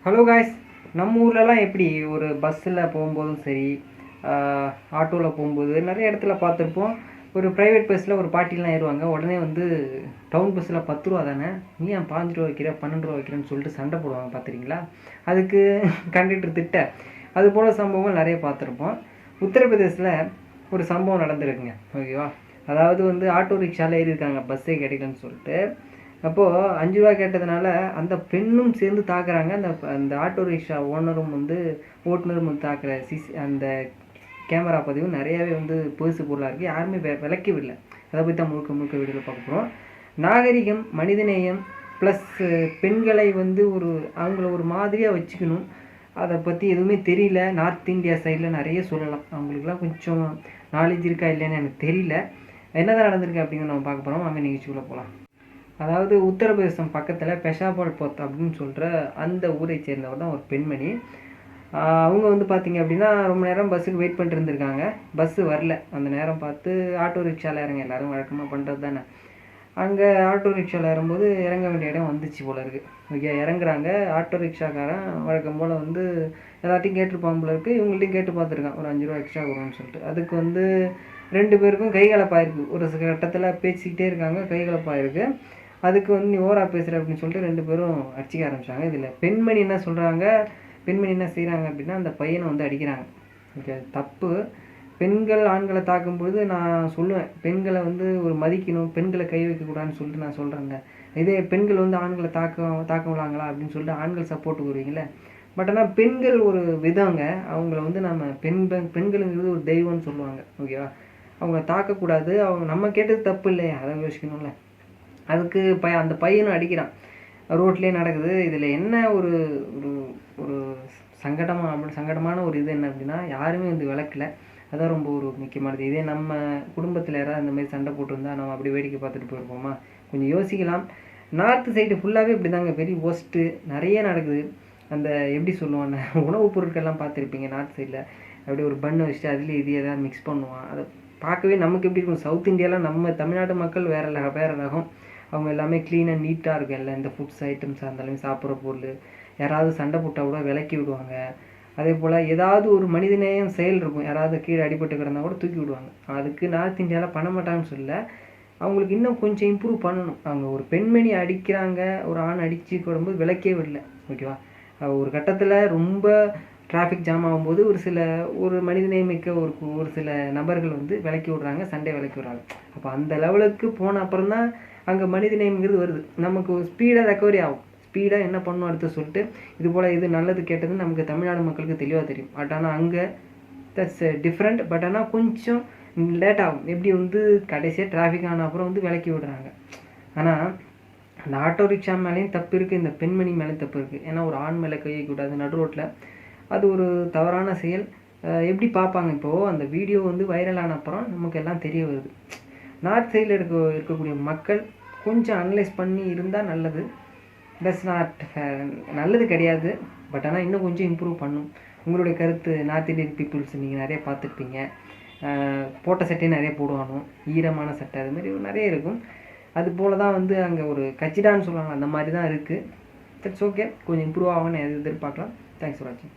Hello guys, நம்ம ஊர்லலாம் எப்படி ஒரு பஸ்ஸில் போகும்போதும் சரி, ஆட்டோவில் போகும்போது நிறைய இடத்துல பார்த்துருப்போம். ஒரு ப்ரைவேட் பஸ்ஸில் ஒரு பாட்டிலாம் ஏறுவாங்க. உடனே வந்து டவுன் பஸ்ஸில் 10 ரூபா தானே, நீ ஏன் 5 ரூபா வைக்கிற 12 ரூபா வைக்கிறேன்னு சொல்லிட்டு சண்டை போடுவாங்க. பார்த்துருக்கீங்களா? அதுக்கு கண்டக்டர் திட்ட அது போல் சம்பவங்கள் நிறைய பார்த்துருப்போம். உத்தரப்பிரதேசில் ஒரு சம்பவம் நடந்துருக்குங்க. ஓகேவா? அதாவது வந்து ஆட்டோ ரிக்ஷாவில் ஏறியிருக்காங்க, பஸ்ஸே கிடைக்கலன்னு சொல்லிட்டு. அப்போது 5 ரூபா கேட்டதுனால அந்த பெண்ணும் சேர்ந்து தாக்குறாங்க. அந்த ஆட்டோ ரிக்ஷா ஓனரும் வந்து ஓட்டுநரும் வந்து தாக்குற அந்த கேமரா பதிவு நிறையாவே வந்து பொதுசு பொருளாக இருக்குது. யாருமே விளக்கவில்லை. அதை பற்றி தான் முழுக்க முழுக்க வீடியோவில் பார்க்க போகிறோம். நாகரிகம், மனிதநேயம் ப்ளஸ் பெண்களை வந்து அவங்கள ஒரு மாதிரியாக வச்சுக்கணும். அதை பற்றி எதுவுமே தெரியல. நார்த் இந்தியா சைடில் நிறைய சொல்லலாம். அவங்களுக்குலாம் கொஞ்சம் நாலேஜ் இருக்கா இல்லைன்னு எனக்கு தெரியல. என்னதான் நடந்திருக்கு அப்படிங்கிற நம்ம பார்க்க போகிறோம். வாங்க நிகழ்ச்சிக்குள்ளே போகலாம். அதாவது உத்தரப்பிரதேசம் பக்கத்தில் பெஷாபால் போத் அப்படின்னு சொல்கிற அந்த ஊரை சேர்ந்தவர் தான் ஒரு பெண்மணி. அவங்க வந்து பார்த்திங்க அப்படின்னா ரொம்ப நேரம் பஸ்ஸுக்கு வெயிட் பண்ணிட்டு இருந்திருக்காங்க. பஸ்ஸு வரல. அந்த நேரம் பார்த்து ஆட்டோ ரிக்ஷாவில் இறங்க, எல்லோரும் வழக்கமாக பண்ணுறது தானே. அங்கே ஆட்டோ ரிக்ஷாவில் இறங்கும்போது இறங்க வேண்டிய இடம் வந்துச்சு போல இருக்குது. ஓகே, இறங்குறாங்க. ஆட்டோ ரிக்ஷாக்காரன் வழக்கம் போல் வந்து எல்லாத்தையும் கேட்டுருப்பான் போல இருக்குது. இவங்கள்ட்டையும் கேட்டு பார்த்துருக்கான், ஒரு 5 ரூபா எக்ஸ்ட்ரா கொடுன்னு சொல்லிட்டு. அதுக்கு வந்து 2 பேருக்கும் கைகலப்பாயிருக்கு. ஒரு கட்டத்தில் பேசிக்கிட்டே இருக்காங்க, கைகலப்பாயிருக்கு. அதுக்கு வந்து நீ ஓவரா பேசுகிற அப்படின்னு சொல்லிட்டு 2 பேரும் அடிச்சிக்க ஆரம்பிச்சாங்க. இதில் பெண்மணி என்ன சொல்கிறாங்க, பெண்மணி என்ன செய்கிறாங்க அப்படின்னா அந்த பையனை வந்து அடிக்கிறாங்க. ஓகே, தப்பு. பெண்கள் ஆண்களை தாக்கும்போது நான் சொல்லுவேன், பெண்களை வந்து ஒரு மதிக்கணும், பெண்களை கை வைக்கக்கூடாதுன்னு சொல்லிட்டு நான் சொல்கிறேங்க. இதே பெண்கள் வந்து ஆண்களை தாக்க விடாங்களா அப்படின்னு சொல்லிட்டு ஆண்கள் சப்போர்ட் வருவீங்களே. பட் ஆனால் பெண்கள் ஒரு விதங்க. அவங்கள வந்து நம்ம பெண்களுங்கிறது ஒரு தெய்வம்னு சொல்லுவாங்க. ஓகேவா? அவங்கள தாக்கக்கூடாது. அவங்க நம்ம கேட்டது தப்பு இல்லையா, அதை யோசிக்கணும்ல. அதுக்கு அந்த பையனும் அடிக்கிறான். ரோட்லேயே நடக்குது. இதில் என்ன ஒரு ஒரு ஒரு சங்கடமான ஒரு இது என்ன அப்படின்னா, யாருமே வந்து விளக்கலை. அதான் ரொம்ப ஒரு முக்கியமானது. இதே நம்ம குடும்பத்தில் யாராவது அந்த மாதிரி சண்டை போட்டிருந்தா நம்ம அப்படி வேடிக்கை பார்த்துட்டு போயிருப்போமா? கொஞ்சம் யோசிக்கலாம். நார்த்து சைடு ஃபுல்லாகவே இப்படி தாங்க, வெரி ஒஸ்ட்டு நிறைய நடக்குது. அந்த எப்படி சொல்லுவாங்க, உணவுப் பொருட்கள்லாம் பார்த்துருப்பீங்க நார்த் சைடில். அப்படியே ஒரு பண்ணை வச்சுட்டு அதுலேயே இது எதாவது மிக்ஸ் பண்ணுவான். அதை பார்க்கவே நமக்கு எப்படி இருக்கும். சவுத் இந்தியாவில் நம்ம தமிழ்நாட்டு மக்கள் வேறு ரகம். அவங்க எல்லாமே க்ளீனாக நீட்டாக இருக்கும். எல்லாம் இந்த ஃபுட்ஸ் ஐட்டம்ஸாக இருந்தாலும் சாப்பிட்ற பொருள். யாராவது சண்டை போட்டால் கூட விலக்கி விடுவாங்க. அதே போல் ஏதாவது ஒரு மனிதநேயம் செயல் இருக்கும். யாராவது கீழே அடிபட்டு கிடந்தால் கூட தூக்கி விடுவாங்க. அதுக்கு நார்த் இந்தியாவில் பண்ண மாட்டாங்கன்னு சொல்ல, அவங்களுக்கு இன்னும் கொஞ்சம் இம்ப்ரூவ் பண்ணணும். அவங்க ஒரு பெண்மணி அடிக்கிறாங்க, ஒரு ஆண் அடித்து வரும்போது விளக்கே விடல. ஓகேவா? ஒரு கட்டத்தில் ரொம்ப டிராஃபிக் ஜாம் ஆகும்போது ஒரு மனிதநேயமிக்க ஒரு சில நபர்கள் வந்து விலக்கி விடுறாங்க, சண்டை விலக்கி விடுறாங்க. அப்போ அந்த லெவலுக்கு போன அப்புறம் தான் அங்கே மனிதநேயம்ங்கிறது வருது. நமக்கு ஸ்பீடாக ரெக்கவரி ஆகும். ஸ்பீடாக என்ன பண்ணணும் அடுத்து சொல்லிட்டு இது போல் இது நல்லது கேட்டதுன்னு நமக்கு தமிழ்நாடு மக்களுக்கு தெளிவாக தெரியும். பட் ஆனால் அங்கே தட்ஸ் டிஃப்ரெண்ட். பட் ஆனால் கொஞ்சம் லேட் ஆகும். எப்படி வந்து கடைசியாக டிராஃபிக் ஆன அப்புறம் வந்து விலக்கி விடுறாங்க. ஆனால் அந்த ஆட்டோ ரிக்ஷா மேலேயும் தப்பு இருக்குது, இந்த பெண்மணி மேலேயும் தப்பு இருக்குது. ஏன்னா ஒரு ஆண் மேலே கை வைக்கக்கூடாது நடு ரோட்டில். அது ஒரு தவறான செயல். எப்படி பார்ப்பாங்க இப்போது அந்த வீடியோ வந்து வைரல் ஆன அப்புறம் நமக்கு எல்லாம் தெரிய வருது. நார்த் சைடில் இருக்கக்கூடிய மக்கள் கொஞ்சம் அனலைஸ் பண்ணி இருந்தால் நல்லது. தட்ஸ் நாட் நல்லது கிடையாது. பட் ஆனால் இன்னும் கொஞ்சம் இம்ப்ரூவ் பண்ணும். உங்களுடைய கருத்து. நார்த் இந்தியன் பீப்புள்ஸ் நீங்கள் நிறைய பார்த்துருப்பீங்க. போட்ட சட்டையும் நிறைய போடுவானோ, ஈரமான சட்டை, அது மாதிரி நிறைய இருக்கும். அது போல் தான் வந்து அங்கே ஒரு கச்சிடான்னு சொல்லுவாங்க, அந்த மாதிரி தான் இருக்குது. That's okay. கொஞ்சம் இம்ப்ரூவ் ஆகும்னு எதிர்பார்க்கலாம். தேங்க்ஸ் ஃபார் வாட்சிங்.